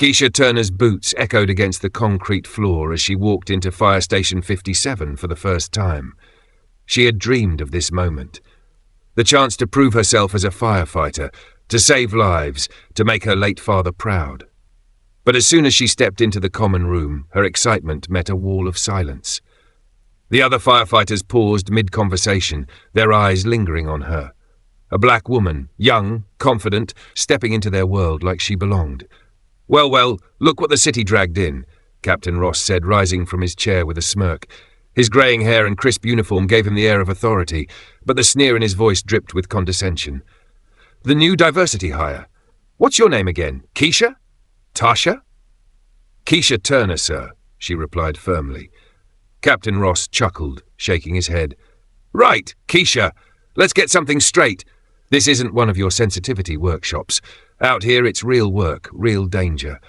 Keisha Turner's boots echoed against the concrete floor as she walked into Fire Station 57 for the first time. She had dreamed of this moment. The chance to prove herself as a firefighter, to save lives, to make her late father proud. But as soon as she stepped into the common room, her excitement met a wall of silence. The other firefighters paused mid-conversation, their eyes lingering on her. A black woman, young, confident, stepping into their world like she belonged. Well, look what the city dragged in," Captain Ross said, rising from his chair with a smirk. His greying hair and crisp uniform gave him the air of authority, but the sneer in his voice dripped with condescension. "The new diversity hire. What's your name again? Keisha? Tasha?" "Keisha Turner, sir," she replied firmly. Captain Ross chuckled, shaking his head. "Right, Keisha. Let's get something straight. This isn't one of your sensitivity workshops. Out here it's real work, real danger.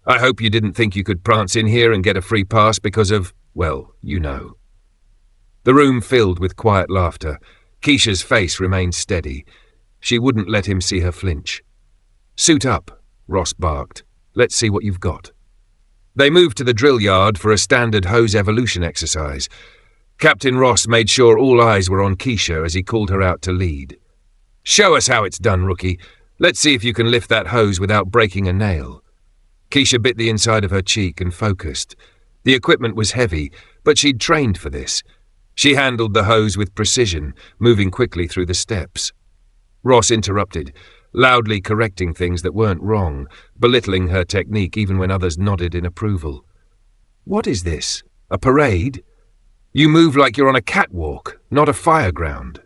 I hope you didn't think you could prance in here and get a free pass because of, well, you know." The room filled with quiet laughter. Keisha's face remained steady. She wouldn't let him see her flinch. "Suit up," Ross barked. "Let's see what you've got." They moved to the drill yard for a standard hose evolution exercise. Captain Ross made sure all eyes were on Keisha as he called her out to lead. "Show us how it's done, rookie. Let's see if you can lift that hose without breaking a nail." Keisha bit the inside of her cheek and focused. The equipment was heavy, but she'd trained for this. She handled the hose with precision, moving quickly through the steps. Ross interrupted, loudly correcting things that weren't wrong, belittling her technique even when others nodded in approval. "What is this? A parade? You move like you're on a catwalk, not a fireground."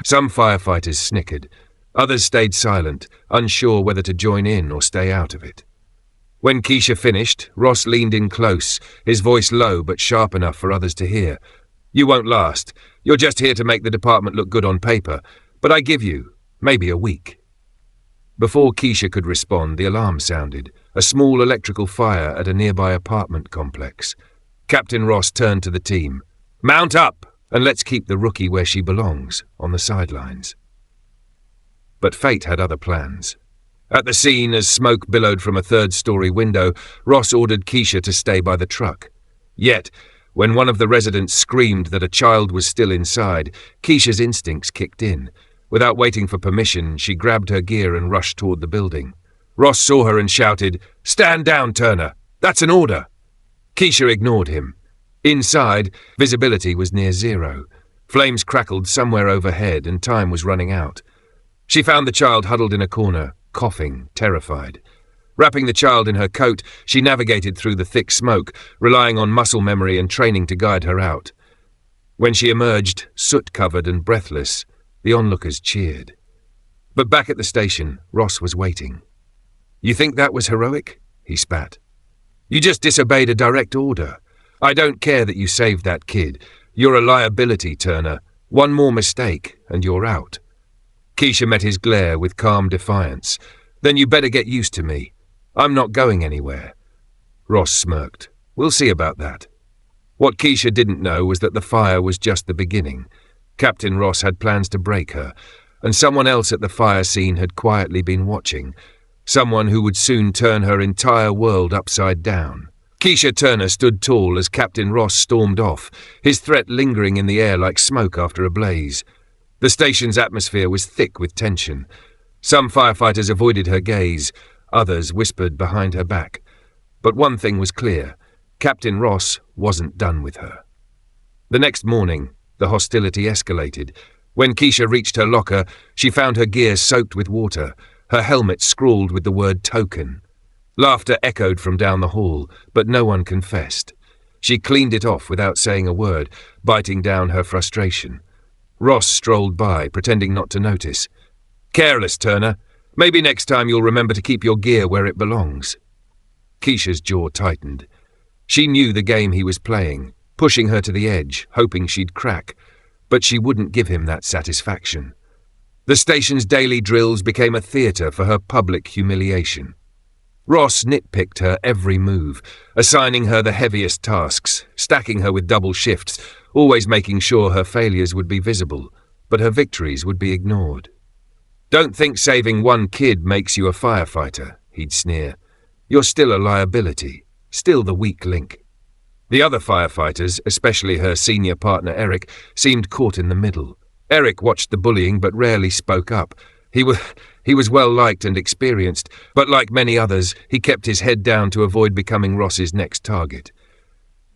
Some firefighters snickered. Others stayed silent, unsure whether to join in or stay out of it. When Keisha finished, Ross leaned in close, his voice low but sharp enough for others to hear. "You won't last. You're just here to make the department look good on paper, but I give you, maybe a week." Before Keisha could respond, the alarm sounded, a small electrical fire at a nearby apartment complex. Captain Ross turned to the team. "Mount up, and let's keep the rookie where she belongs, on the sidelines." But fate had other plans. At the scene, as smoke billowed from a third-story window, Ross ordered Keisha to stay by the truck. Yet, when one of the residents screamed that a child was still inside, Keisha's instincts kicked in. Without waiting for permission, she grabbed her gear and rushed toward the building. Ross saw her and shouted, "Stand down, Turner! That's an order!" Keisha ignored him. Inside, visibility was near zero. Flames crackled somewhere overhead and time was running out. She found the child huddled in a corner, coughing, terrified. Wrapping the child in her coat, she navigated through the thick smoke, relying on muscle memory and training to guide her out. When she emerged, soot-covered and breathless, the onlookers cheered. But back at the station, Ross was waiting. "You think that was heroic?" he spat. "You just disobeyed a direct order. I don't care that you saved that kid. You're a liability, Turner. One more mistake, and you're out." Keisha met his glare with calm defiance. "Then you better get used to me. I'm not going anywhere." Ross smirked. "We'll see about that." What Keisha didn't know was that the fire was just the beginning. Captain Ross had plans to break her, and someone else at the fire scene had quietly been watching. Someone who would soon turn her entire world upside down. Keisha Turner stood tall as Captain Ross stormed off, his threat lingering in the air like smoke after a blaze. The station's atmosphere was thick with tension. Some firefighters avoided her gaze, others whispered behind her back. But one thing was clear, Captain Ross wasn't done with her. The next morning, the hostility escalated. When Keisha reached her locker, she found her gear soaked with water, her helmet scrawled with the word token. Laughter echoed from down the hall, but no one confessed. She cleaned it off without saying a word, biting down her frustration. Ross strolled by, pretending not to notice. "Careless, Turner. Maybe next time you'll remember to keep your gear where it belongs." Keisha's jaw tightened. She knew the game he was playing, pushing her to the edge, hoping she'd crack, but she wouldn't give him that satisfaction. The station's daily drills became a theatre for her public humiliation. Ross nitpicked her every move, assigning her the heaviest tasks, stacking her with double shifts, always making sure her failures would be visible, but her victories would be ignored. "Don't think saving one kid makes you a firefighter," he'd sneer. You're still a liability, still the weak link. The other firefighters, especially her senior partner Eric, seemed caught in the middle. Eric watched the bullying but rarely spoke up. He was well liked and experienced, but like many others, he kept his head down to avoid becoming Ross's next target.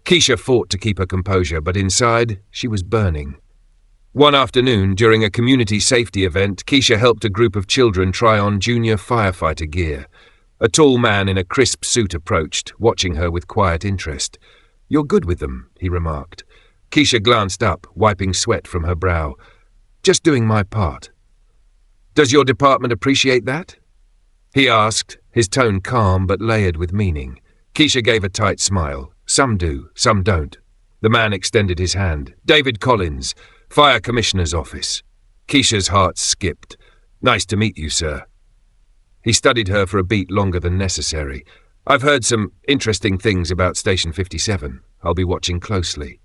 Keisha fought to keep her composure, but inside, she was burning. One afternoon, during a community safety event, Keisha helped a group of children try on junior firefighter gear. A tall man in a crisp suit approached, watching her with quiet interest. "You're good with them," he remarked. Keisha glanced up, wiping sweat from her brow. "Just doing my part." "Does your department appreciate that?" he asked, his tone calm but layered with meaning. Keisha gave a tight smile. "Some do, some don't." The man extended his hand. "David Collins, Fire Commissioner's Office." Keisha's heart skipped. "Nice to meet you, sir." He studied her for a beat longer than necessary. "I've heard some interesting things about Station 57. I'll be watching closely."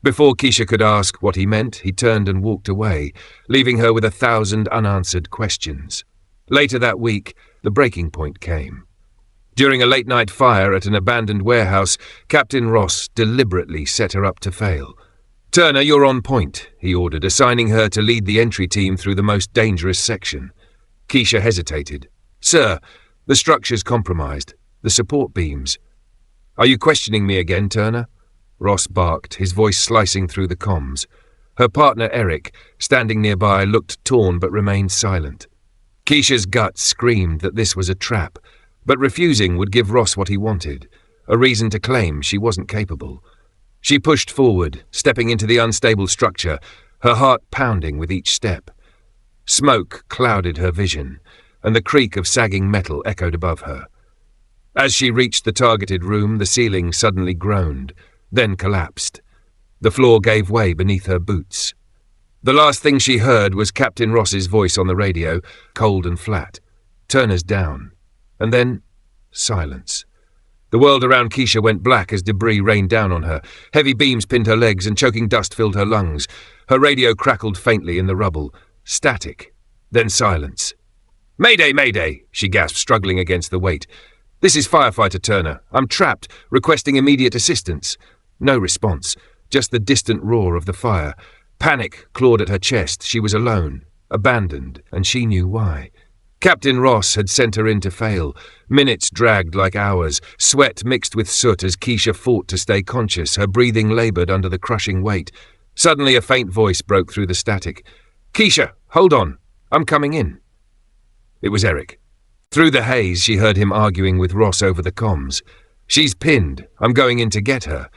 Before Keisha could ask what he meant, he turned and walked away, leaving her with 1,000 unanswered questions. Later that week, the breaking point came. During a late-night fire at an abandoned warehouse, Captain Ross deliberately set her up to fail. "Turner, you're on point," he ordered, assigning her to lead the entry team through the most dangerous section. Keisha hesitated. "Sir, the structure's compromised. The support beams." "Are you questioning me again, Turner?" Ross barked, his voice slicing through the comms. Her partner, Eric, standing nearby, looked torn but remained silent. Keisha's gut screamed that this was a trap, but refusing would give Ross what he wanted, a reason to claim she wasn't capable. She pushed forward, stepping into the unstable structure, her heart pounding with each step. Smoke clouded her vision, and the creak of sagging metal echoed above her. As she reached the targeted room, the ceiling suddenly groaned, then collapsed. The floor gave way beneath her boots. The last thing she heard was Captain Ross's voice on the radio, cold and flat. "Turner's down." And then, silence. The world around Keisha went black as debris rained down on her. Heavy beams pinned her legs and choking dust filled her lungs. Her radio crackled faintly in the rubble. Static. Then silence. "Mayday, mayday," she gasped, struggling against the weight. "This is Firefighter Turner. I'm trapped, requesting immediate assistance." No response, just the distant roar of the fire. Panic clawed at her chest. She was alone, abandoned, and she knew why. Captain Ross had sent her in to fail. Minutes dragged like hours, sweat mixed with soot as Keisha fought to stay conscious, her breathing laboured under the crushing weight. Suddenly a faint voice broke through the static. "Keisha, hold on. I'm coming in." It was Eric. Through the haze, she heard him arguing with Ross over the comms. "She's pinned. I'm going in to get her."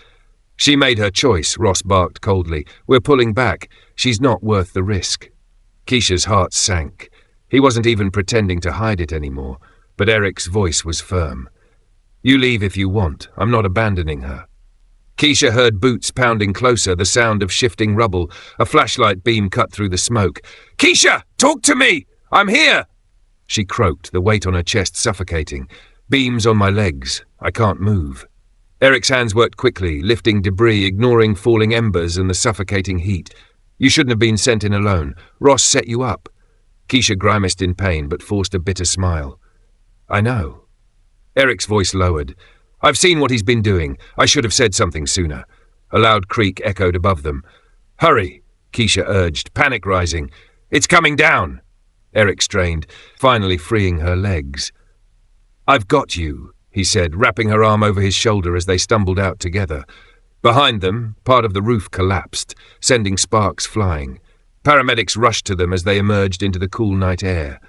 "She made her choice," Ross barked coldly. "We're pulling back. She's not worth the risk." Keisha's heart sank. He wasn't even pretending to hide it anymore, but Eric's voice was firm. "You leave if you want. I'm not abandoning her." Keisha heard boots pounding closer, the sound of shifting rubble. A flashlight beam cut through the smoke. "Keisha, talk to me! I'm here!" She croaked, the weight on her chest suffocating. "Beams on my legs. I can't move." Eric's hands worked quickly, lifting debris, ignoring falling embers and the suffocating heat. "You shouldn't have been sent in alone. Ross set you up." Keisha grimaced in pain, but forced a bitter smile. "I know." Eric's voice lowered. "I've seen what he's been doing. I should have said something sooner." A loud creak echoed above them. "Hurry," Keisha urged, panic rising. "It's coming down." Eric strained, finally freeing her legs. "I've got you," he said, wrapping her arm over his shoulder as they stumbled out together. Behind them, part of the roof collapsed, sending sparks flying. Paramedics rushed to them as they emerged into the cool night air.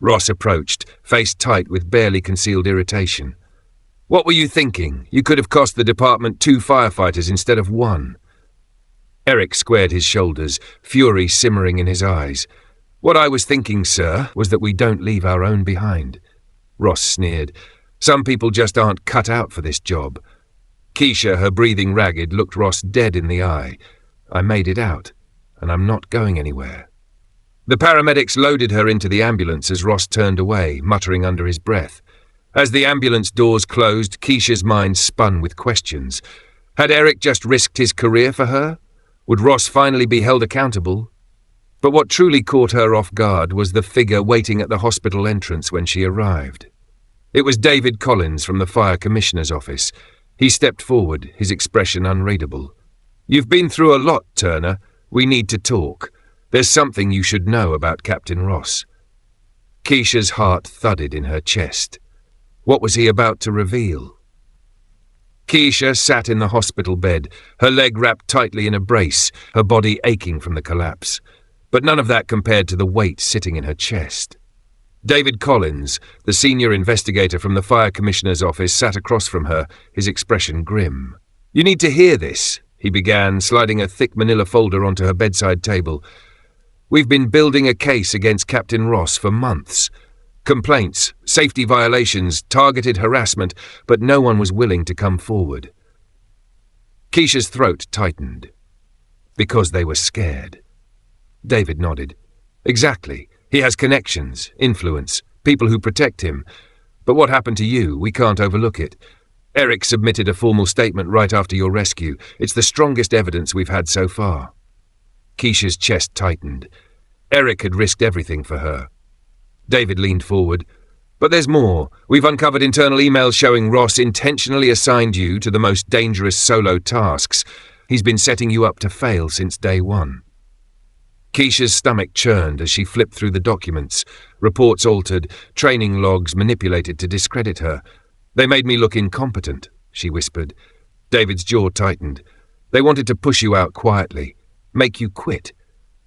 Ross approached, face tight with barely concealed irritation. "What were you thinking? You could have cost the department 2 firefighters instead of 1. Eric squared his shoulders, fury simmering in his eyes. "What I was thinking, sir, was that we don't leave our own behind." Ross sneered. "Some people just aren't cut out for this job." Keisha, her breathing ragged, looked Ross dead in the eye. "I made it out, and I'm not going anywhere." The paramedics loaded her into the ambulance as Ross turned away, muttering under his breath. As the ambulance doors closed, Keisha's mind spun with questions. Had Eric just risked his career for her? Would Ross finally be held accountable? But what truly caught her off guard was the figure waiting at the hospital entrance when she arrived. It was David Collins from the Fire Commissioner's office. He stepped forward, his expression unreadable. "You've been through a lot, Turner. We need to talk. There's something you should know about Captain Ross." Keisha's heart thudded in her chest. What was he about to reveal? Keisha sat in the hospital bed, her leg wrapped tightly in a brace, her body aching from the collapse. But none of that compared to the weight sitting in her chest. David Collins, the senior investigator from the Fire Commissioner's office, sat across from her, his expression grim. "You need to hear this," he began, sliding a thick manila folder onto her bedside table. "We've been building a case against Captain Ross for months. Complaints, safety violations, targeted harassment, but no one was willing to come forward." Keisha's throat tightened. Because they were scared. David nodded. "Exactly. He has connections, influence, people who protect him. But what happened to you? We can't overlook it. Eric submitted a formal statement right after your rescue. It's the strongest evidence we've had so far." Keisha's chest tightened. Eric had risked everything for her. David leaned forward. "But there's more. We've uncovered internal emails showing Ross intentionally assigned you to the most dangerous solo tasks. He's been setting you up to fail since day one." Keisha's stomach churned as she flipped through the documents. Reports altered, training logs manipulated to discredit her. "They made me look incompetent," she whispered. David's jaw tightened. "They wanted to push you out quietly, make you quit."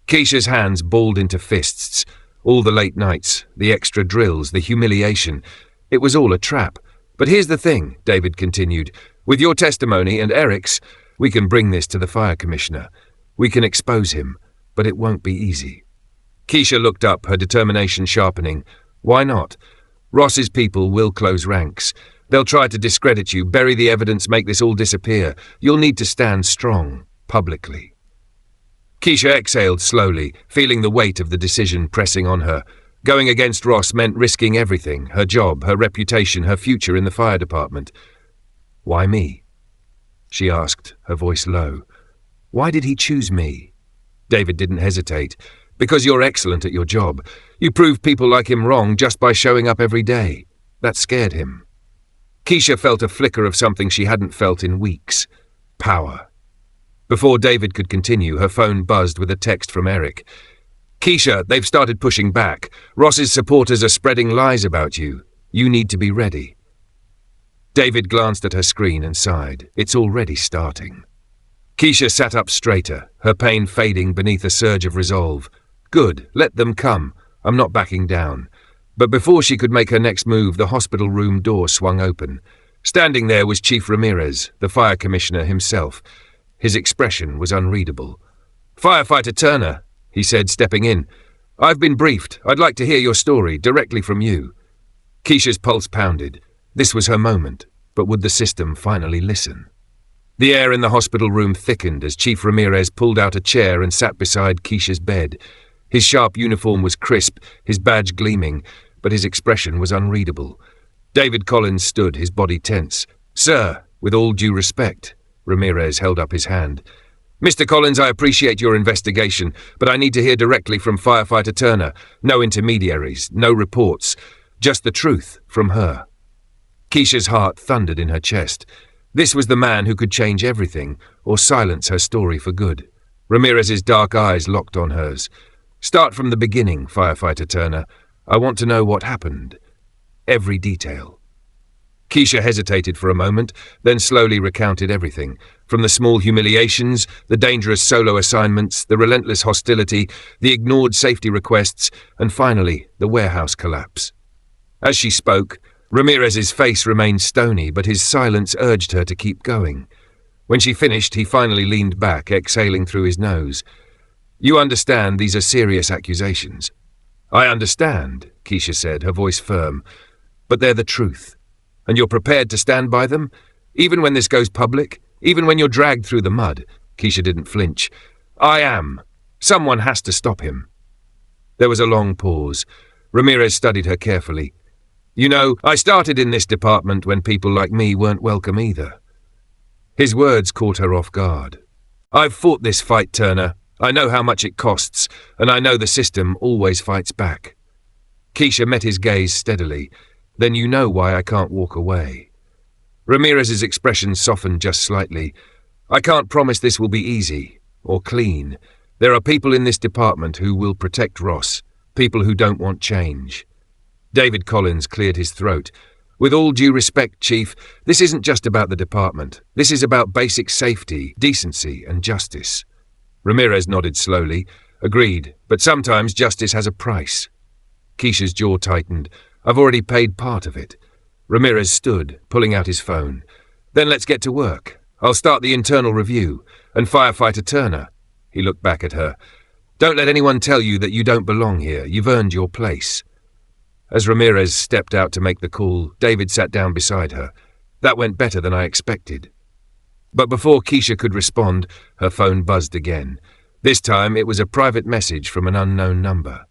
Keisha's hands balled into fists. All the late nights, the extra drills, the humiliation. It was all a trap. "But here's the thing," David continued. "With your testimony and Eric's, we can bring this to the Fire Commissioner. We can expose him, but it won't be easy." Keisha looked up, her determination sharpening. "Why not? Ross's people will close ranks. They'll try to discredit you, bury the evidence, make this all disappear. You'll need to stand strong, publicly." Keisha exhaled slowly, feeling the weight of the decision pressing on her. Going against Ross meant risking everything, her job, her reputation, her future in the fire department. "Why me?" she asked, her voice low. "Why did he choose me?" David didn't hesitate. "Because you're excellent at your job. You prove people like him wrong just by showing up every day." That scared him. Keisha felt a flicker of something she hadn't felt in weeks. Power. Before David could continue, her phone buzzed with a text from Eric. "Keisha, they've started pushing back. Ross's supporters are spreading lies about you. You need to be ready." David glanced at her screen and sighed. It's already starting. Keisha sat up straighter, her pain fading beneath a surge of resolve. "Good, let them come. I'm not backing down." But before she could make her next move, the hospital room door swung open. Standing there was Chief Ramirez, the Fire Commissioner himself. His expression was unreadable. "Firefighter Turner," he said, stepping in. "I've been briefed. I'd like to hear your story, directly from you." Keisha's pulse pounded. This was her moment, but would the system finally listen? The air in the hospital room thickened as Chief Ramirez pulled out a chair and sat beside Keisha's bed. His sharp uniform was crisp, his badge gleaming, but his expression was unreadable. David Collins stood, his body tense. "Sir, with all due respect," Ramirez held up his hand. "Mr. Collins, I appreciate your investigation, but I need to hear directly from Firefighter Turner. No intermediaries, no reports, just the truth from her." Keisha's heart thundered in her chest. This was the man who could change everything, or silence her story for good. Ramirez's dark eyes locked on hers. "Start from the beginning, Firefighter Turner. I want to know what happened. Every detail." Keisha hesitated for a moment, then slowly recounted everything, from the small humiliations, the dangerous solo assignments, the relentless hostility, the ignored safety requests, and finally, the warehouse collapse. As she spoke, Ramirez's face remained stony, but his silence urged her to keep going. When she finished, he finally leaned back, exhaling through his nose. "You understand these are serious accusations." "I understand," Keisha said, her voice firm, "but they're the truth. And you're prepared to stand by them? Even when this goes public? Even when you're dragged through the mud?" Keisha didn't flinch. "I am. Someone has to stop him." There was a long pause. Ramirez studied her carefully. "You know, I started in this department when people like me weren't welcome either." His words caught her off guard. "I've fought this fight, Turner. I know how much it costs, and I know the system always fights back." Keisha met his gaze steadily. Then you know why I can't walk away." Ramirez's expression softened just slightly. "I can't promise this will be easy or clean. There are people in this department who will protect Ross, people who don't want change." David Collins cleared his throat. "With all due respect, Chief, this isn't just about the department. This is about basic safety, decency, and justice." Ramirez nodded slowly. "Agreed, but sometimes justice has a price." Keisha's jaw tightened. "I've already paid part of it." Ramirez stood, pulling out his phone. "Then let's get to work. I'll start the internal review. And Firefighter Turner." He looked back at her. "Don't let anyone tell you that you don't belong here. You've earned your place." As Ramirez stepped out to make the call, David sat down beside her. "That went better than I expected." But before Keisha could respond, her phone buzzed again. This time it was a private message from an unknown number.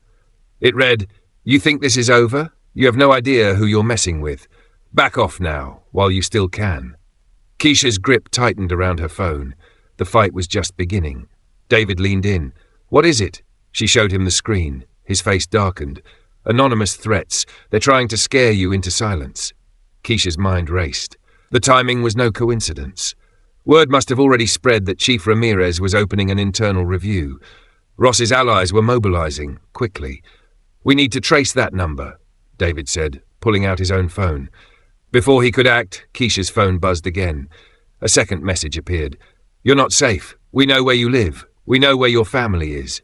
It read, "You think this is over? You have no idea who you're messing with. Back off now, while you still can." Keisha's grip tightened around her phone. The fight was just beginning. David leaned in. "What is it?" She showed him the screen. His face darkened. "Anonymous threats. They're trying to scare you into silence." Keisha's mind raced. The timing was no coincidence. Word must have already spread that Chief Ramirez was opening an internal review. Ross's allies were mobilizing, quickly. "We need to trace that number," David said, pulling out his own phone. Before he could act, Keisha's phone buzzed again. A second message appeared. "You're not safe. We know where you live. We know where your family is."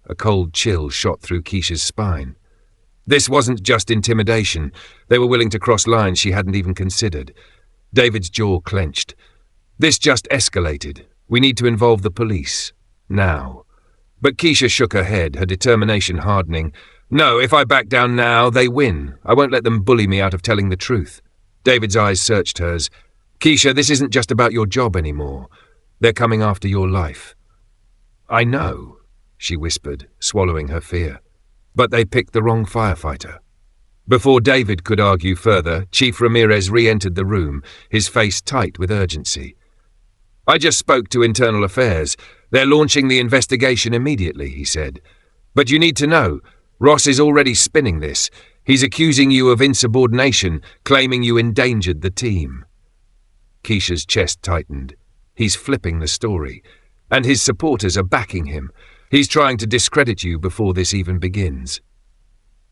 A cold chill shot through Keisha's spine. This wasn't just intimidation. They were willing to cross lines she hadn't even considered. David's jaw clenched. "This just escalated. We need to involve the police. Now." But Keisha shook her head, her determination hardening. "No, if I back down now, they win. I won't let them bully me out of telling the truth." David's eyes searched hers. "Keisha, this isn't just about your job anymore. They're coming after your life." "I know," she whispered, swallowing her fear. "But they picked the wrong firefighter." Before David could argue further, Chief Ramirez re-entered the room, his face tight with urgency. "I just spoke to Internal Affairs. They're launching the investigation immediately," he said. "But you need to know, Ross is already spinning this. He's accusing you of insubordination, claiming you endangered the team." Keisha's chest tightened. He's flipping the story. And his supporters are backing him. He's trying to discredit you before this even begins.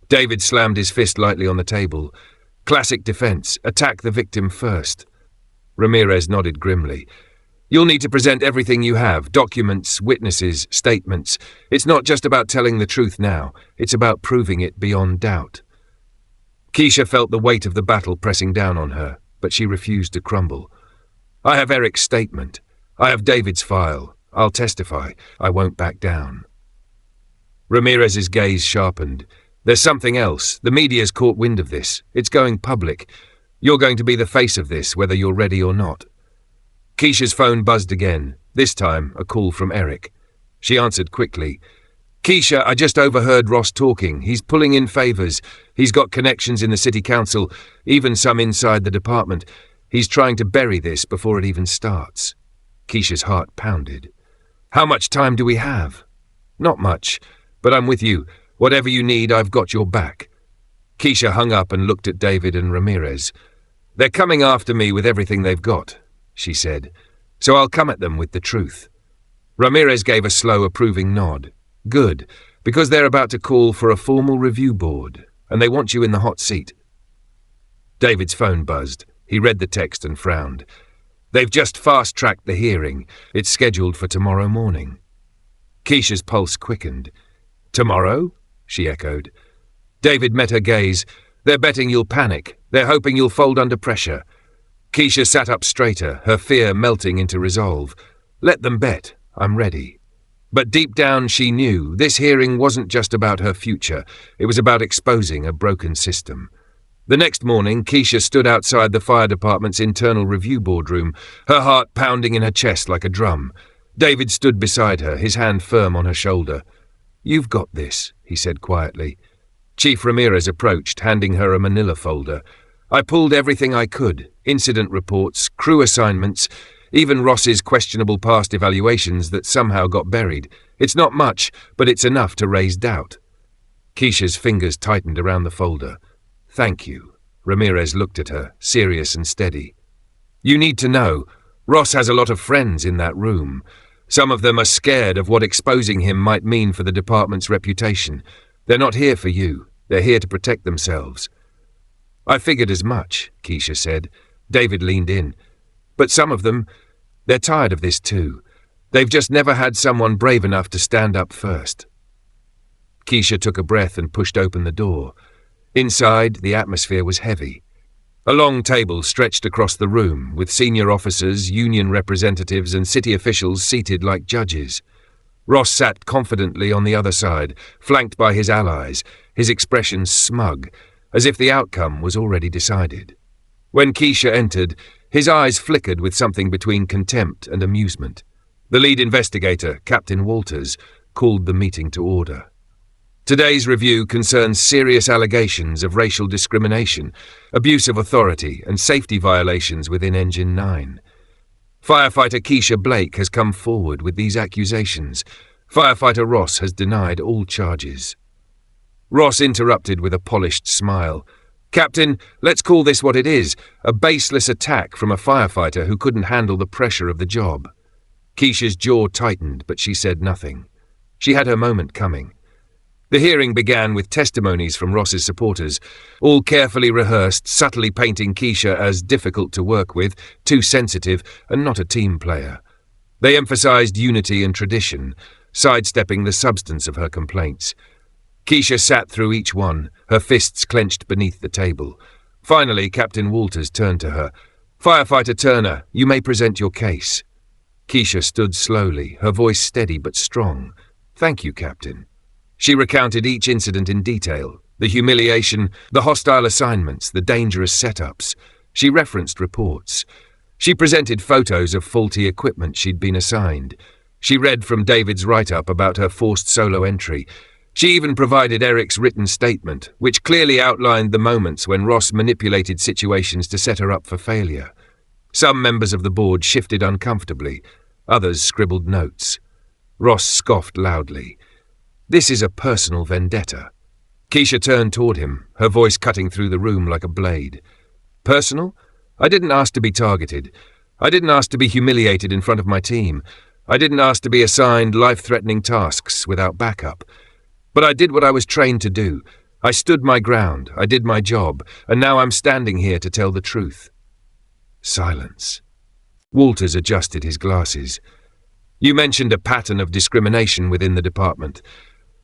David slammed his fist lightly on the table. Classic defense. Attack the victim first. Ramirez nodded grimly. "You'll need to present everything you have. Documents, witnesses, statements. It's not just about telling the truth now. It's about proving it beyond doubt." Keisha felt the weight of the battle pressing down on her, but she refused to crumble. "I have Eric's statement. I have David's file. I'll testify. I won't back down." Ramirez's gaze sharpened. "There's something else. The media's caught wind of this. It's going public. You're going to be the face of this, whether you're ready or not." Keisha's phone buzzed again, this time a call from Eric. She answered quickly. "Keisha, I just overheard Ross talking. He's pulling in favors. He's got connections in the city council, even some inside the department. He's trying to bury this before it even starts." Keisha's heart pounded. "How much time do we have?" "Not much, but I'm with you. Whatever you need, I've got your back." Keisha hung up and looked at David and Ramirez. "They're coming after me with everything they've got," she said, "so I'll come at them with the truth." Ramirez gave a slow, approving nod. "Good, because they're about to call for a formal review board, and they want you in the hot seat." David's phone buzzed. He read the text and frowned. "They've just fast-tracked the hearing. It's scheduled for tomorrow morning." Keisha's pulse quickened. "Tomorrow?" she echoed. David met her gaze. "They're betting you'll panic. They're hoping you'll fold under pressure." Keisha sat up straighter, her fear melting into resolve. "Let them bet. I'm ready." But deep down she knew this hearing wasn't just about her future. It was about exposing a broken system. The next morning, Keisha stood outside the fire department's internal review boardroom, her heart pounding in her chest like a drum. David stood beside her, his hand firm on her shoulder. "You've got this," he said quietly. Chief Ramirez approached, handing her a manila folder. "I pulled everything I could, incident reports, crew assignments, even Ross's questionable past evaluations that somehow got buried. It's not much, but it's enough to raise doubt." Keisha's fingers tightened around the folder. "Thank you." Ramirez looked at her, serious and steady. "You need to know, Ross has a lot of friends in that room. Some of them are scared of what exposing him might mean for the department's reputation. They're not here for you. They're here to protect themselves." "I figured as much," Keisha said. David leaned in. "But some of them, they're tired of this too. They've just never had someone brave enough to stand up first." Keisha took a breath and pushed open the door. Inside, the atmosphere was heavy. A long table stretched across the room, with senior officers, union representatives, and city officials seated like judges. Ross sat confidently on the other side, flanked by his allies, his expression smug, as if the outcome was already decided. When Keisha entered, his eyes flickered with something between contempt and amusement. The lead investigator, Captain Walters, called the meeting to order. Today's review concerns serious allegations of racial discrimination, abuse of authority, and safety violations within Engine 9. Firefighter Keisha Blake has come forward with these accusations. Firefighter Ross has denied all charges. Ross interrupted with a polished smile. "Captain, let's call this what it is, a baseless attack from a firefighter who couldn't handle the pressure of the job." Keisha's jaw tightened, but she said nothing. She had her moment coming. The hearing began with testimonies from Ross's supporters, all carefully rehearsed, subtly painting Keisha as difficult to work with, too sensitive, and not a team player. They emphasized unity and tradition, sidestepping the substance of her complaints. Keisha sat through each one, her fists clenched beneath the table. Finally, Captain Walters turned to her. "Firefighter Turner, you may present your case." Keisha stood slowly, her voice steady but strong. "Thank you, Captain." She recounted each incident in detail, the humiliation, the hostile assignments, the dangerous setups. She referenced reports. She presented photos of faulty equipment she'd been assigned. She read from David's write-up about her forced solo entry. She even provided Eric's written statement, which clearly outlined the moments when Ross manipulated situations to set her up for failure. Some members of the board shifted uncomfortably. Others scribbled notes. Ross scoffed loudly. "This is a personal vendetta." Keisha turned toward him, her voice cutting through the room like a blade. "Personal? I didn't ask to be targeted. I didn't ask to be humiliated in front of my team. I didn't ask to be assigned life-threatening tasks without backup. But I did what I was trained to do. I stood my ground, I did my job, and now I'm standing here to tell the truth." Silence. Walters adjusted his glasses. "You mentioned a pattern of discrimination within the department.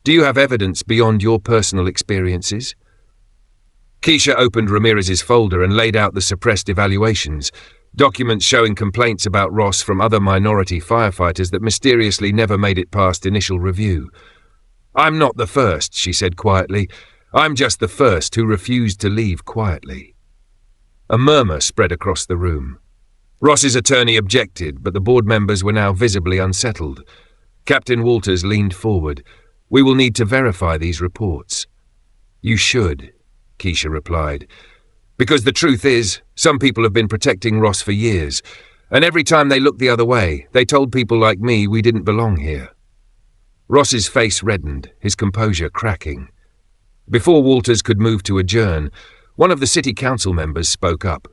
Do you have evidence beyond your personal experiences?" Keisha opened Ramirez's folder and laid out the suppressed evaluations, documents showing complaints about Ross from other minority firefighters that mysteriously never made it past initial review. "I'm not the first," she said quietly. "I'm just the first who refused to leave quietly." A murmur spread across the room. Ross's attorney objected, but the board members were now visibly unsettled. Captain Walters leaned forward. "We will need to verify these reports." "You should," Keisha replied. "Because the truth is, some people have been protecting Ross for years, and every time they looked the other way, they told people like me we didn't belong here." Ross's face reddened, his composure cracking. Before Walters could move to adjourn, one of the city council members spoke up.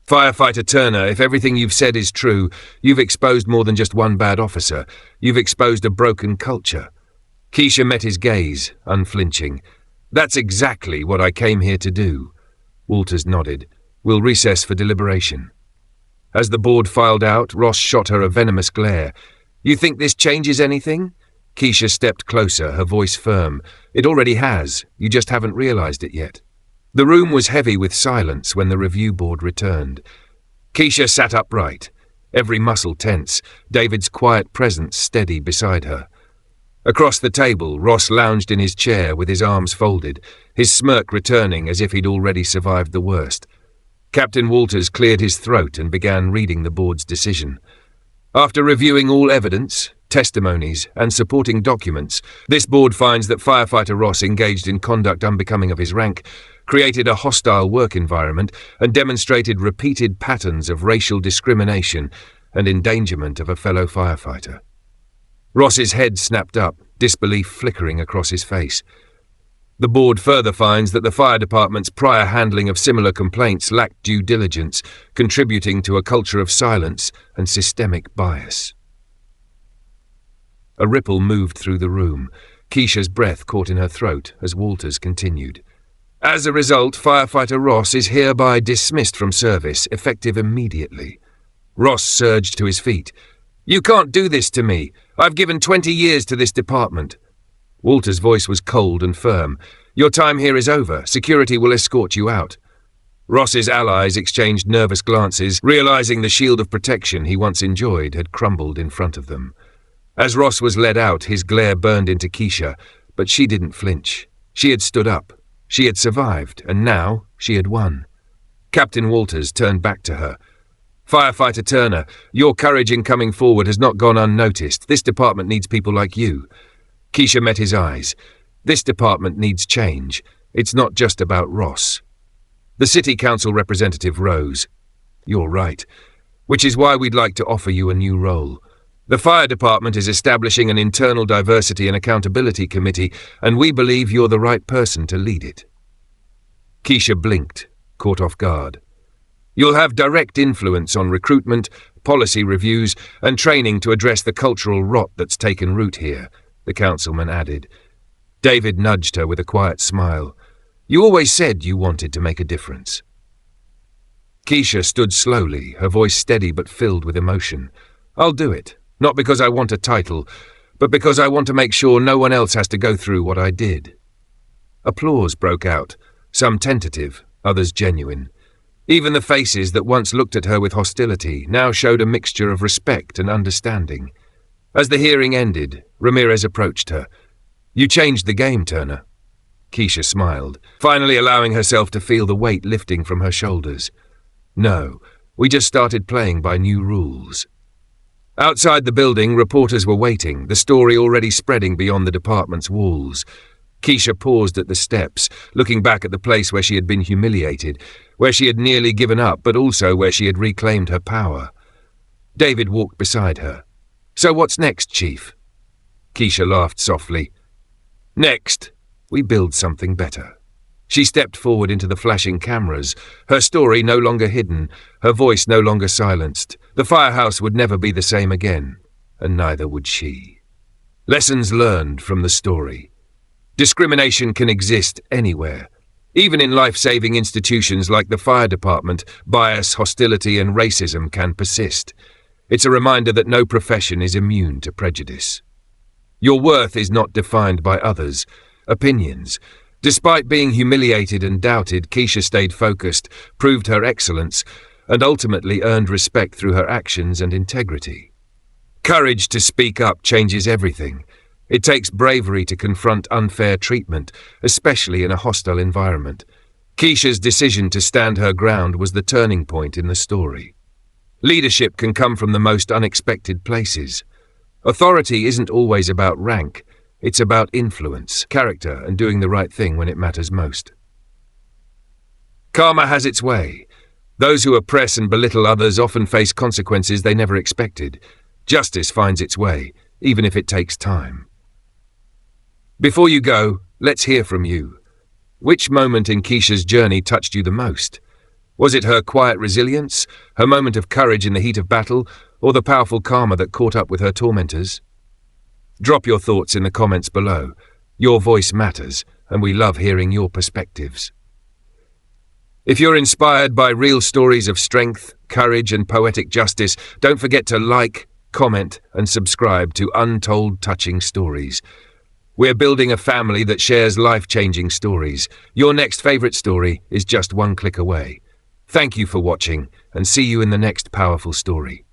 "Firefighter Turner, if everything you've said is true, you've exposed more than just one bad officer. You've exposed a broken culture." Keisha met his gaze, unflinching. "That's exactly what I came here to do." Walters nodded. "We'll recess for deliberation." As the board filed out, Ross shot her a venomous glare. "You think this changes anything?" Keisha stepped closer, her voice firm. "It already has. You just haven't realized it yet." The room was heavy with silence when the review board returned. Keisha sat upright, every muscle tense, David's quiet presence steady beside her. Across the table, Ross lounged in his chair with his arms folded, his smirk returning as if he'd already survived the worst. Captain Walters cleared his throat and began reading the board's decision. "After reviewing all evidence, testimonies, and supporting documents, this board finds that Firefighter Ross engaged in conduct unbecoming of his rank, created a hostile work environment, and demonstrated repeated patterns of racial discrimination and endangerment of a fellow firefighter." Ross's head snapped up, disbelief flickering across his face. The board further finds that the fire department's prior handling of similar complaints lacked due diligence, contributing to a culture of silence and systemic bias. A ripple moved through the room. Keisha's breath caught in her throat as Walters continued. As a result, Firefighter Ross is hereby dismissed from service, effective immediately. Ross surged to his feet. You can't do this to me. I've given 20 years to this department. Walter's voice was cold and firm. Your time here is over. Security will escort you out. Ross's allies exchanged nervous glances, realizing the shield of protection he once enjoyed had crumbled in front of them. As Ross was led out, his glare burned into Keisha, but she didn't flinch. She had stood up. She had survived, and now she had won. Captain Walters turned back to her. Firefighter Turner, your courage in coming forward has not gone unnoticed. This department needs people like you. Keisha met his eyes. This department needs change. It's not just about Ross. The city council representative rose. You're right. Which is why we'd like to offer you a new role. The fire department is establishing an internal diversity and accountability committee, and we believe you're the right person to lead it. Keisha blinked, caught off guard. You'll have direct influence on recruitment, policy reviews, and training to address the cultural rot that's taken root here, the councilman added. David nudged her with a quiet smile. You always said you wanted to make a difference. Keisha stood slowly, her voice steady but filled with emotion. I'll do it. Not because I want a title, but because I want to make sure no one else has to go through what I did. Applause broke out, some tentative, others genuine. Even the faces that once looked at her with hostility now showed a mixture of respect and understanding. As the hearing ended, Ramirez approached her. You changed the game, Turner. Keisha smiled, finally allowing herself to feel the weight lifting from her shoulders. No, we just started playing by new rules. Outside the building, reporters were waiting, the story already spreading beyond the department's walls. Keisha paused at the steps, looking back at the place where she had been humiliated, where she had nearly given up, but also where she had reclaimed her power. David walked beside her. So what's next, Chief? Keisha laughed softly. Next, we build something better. She stepped forward into the flashing cameras, her story no longer hidden, her voice no longer silenced. The firehouse would never be the same again, and neither would she. Lessons learned from the story. Discrimination can exist anywhere. Even in life-saving institutions like the fire department, bias, hostility, and racism can persist. It's a reminder that no profession is immune to prejudice. Your worth is not defined by others' opinions. Despite being humiliated and doubted, Keisha stayed focused, proved her excellence, and ultimately earned respect through her actions and integrity. Courage to speak up changes everything. It takes bravery to confront unfair treatment, especially in a hostile environment. Keisha's decision to stand her ground was the turning point in the story. Leadership can come from the most unexpected places. Authority isn't always about rank. It's about influence, character, and doing the right thing when it matters most. Karma has its way. Those who oppress and belittle others often face consequences they never expected. Justice finds its way, even if it takes time. Before you go, let's hear from you. Which moment in Keisha's journey touched you the most? Was it her quiet resilience, her moment of courage in the heat of battle, or the powerful karma that caught up with her tormentors? Drop your thoughts in the comments below. Your voice matters, and we love hearing your perspectives. If you're inspired by real stories of strength, courage, and poetic justice, don't forget to like, comment, and subscribe to Untold Touching Stories. We're building a family that shares life-changing stories. Your next favorite story is just one click away. Thank you for watching, and see you in the next powerful story.